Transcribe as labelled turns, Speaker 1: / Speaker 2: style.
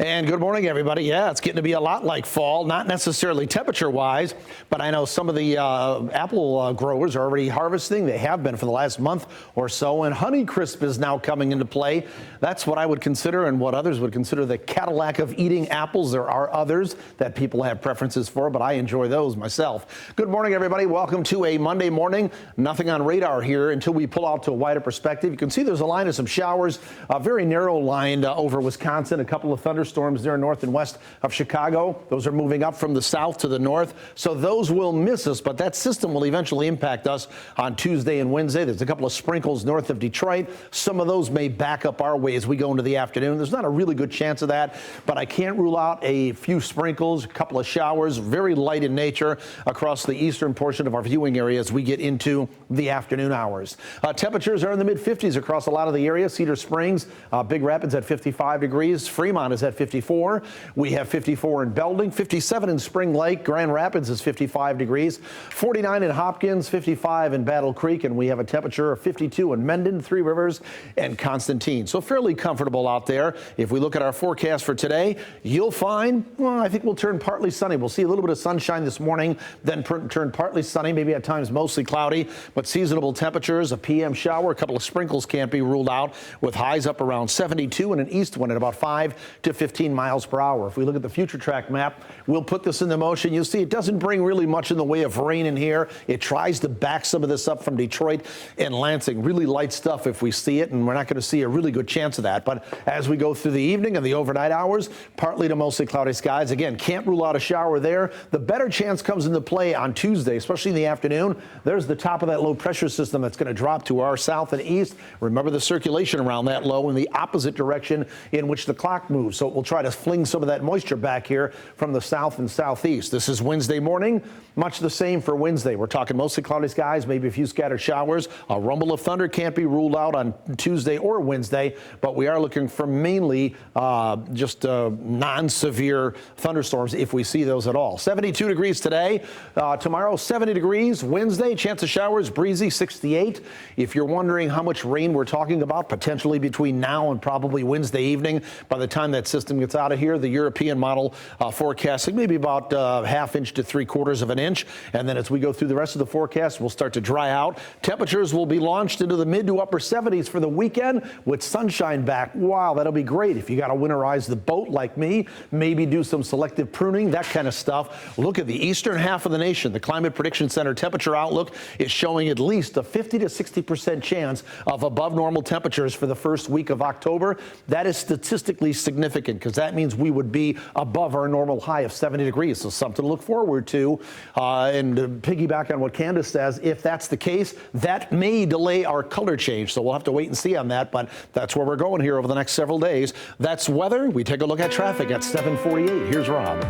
Speaker 1: And good morning, everybody. Yeah, it's getting to be a lot like fall, not necessarily temperature-wise, but I know some of the apple growers are already harvesting. They have been for the last month or so, and Honeycrisp is now coming into play. That's what I would consider and what others would consider the Cadillac of eating apples. There are others that people have preferences for, but I enjoy those myself. Good morning, everybody. Welcome to a Monday morning. Nothing on radar here until we pull out to a wider perspective. You can see there's a line of some showers, a very narrow line over Wisconsin, a couple of thunderstorms there north and west of Chicago. Those are moving up from the south to the north, so those will miss us, but that system will eventually impact us on Tuesday and Wednesday. There's a couple of sprinkles north of Detroit. Some of those may back up our way as we go into the afternoon. There's not a really good chance of that, but I can't rule out a few sprinkles, a couple of showers, very light in nature across the eastern portion of our viewing area as we get into the afternoon hours. Temperatures are in the mid-50s across a lot of the area. Cedar Springs, Big Rapids at 55 degrees. Fremont is at 54. We have 54 in Belding, 57 in Spring Lake. Grand Rapids is 55 degrees, 49 in Hopkins, 55 in Battle Creek, and we have a temperature of 52 in Mendon, Three Rivers, and Constantine. So fairly comfortable out there. If we look at our forecast for today, you'll find, well, I think we'll turn partly sunny. We'll see a little bit of sunshine this morning, then turn partly sunny, maybe at times mostly cloudy, but seasonable temperatures, a PM shower, a couple of sprinkles can't be ruled out, with highs up around 72 and an east wind at about 5 to 15 miles per hour. If we look at the future track map, we'll put this into motion. You'll see it doesn't bring really much in the way of rain in here. It tries to back some of this up from Detroit and Lansing. Really light stuff if we see it, and we're not going to see a really good chance of that. But as we go through the evening and the overnight hours, partly to mostly cloudy skies. Again, can't rule out a shower there. The better chance comes into play on Tuesday, especially in the afternoon. There's the top of that low pressure system that's going to drop to our south and east. Remember the circulation around that low in the opposite direction in which the clock moves. So it will try to fling some of that moisture back here from the south and southeast. This is Wednesday morning, much the same for Wednesday. We're talking mostly cloudy skies, maybe a few scattered showers. A rumble of thunder can't be ruled out on Tuesday or Wednesday, but we are looking for mainly just non-severe thunderstorms if we see those at all. 72 degrees today. Tomorrow, 70 degrees. Wednesday, chance of showers, breezy, 68. If you're wondering how much rain we're talking about, potentially between now and probably Wednesday evening, by the time that system gets out of here, the European model forecasting maybe about ½ inch to 3/4 of an inch. And then as we go through the rest of the forecast, we'll start to dry out. Temperatures will be launched into the mid to upper 70s for the weekend with sunshine back. Wow, that'll be great. If you got to winterize the boat like me, maybe do some selective pruning, that kind of stuff. Look at the eastern half of the nation. The Climate Prediction Center temperature outlook is showing at least a 50 to 60% chance of above normal temperatures for the first week of October. That is statistically significant because that means we would be above our normal high of 70 degrees. So something to look forward to. And to piggyback on what Candace says, if that's the case, that may delay our color change. So we'll have to wait and see on that. But that's where we're going here over the next several days. That's weather. We take a look at traffic at 7:48. Here's Rob.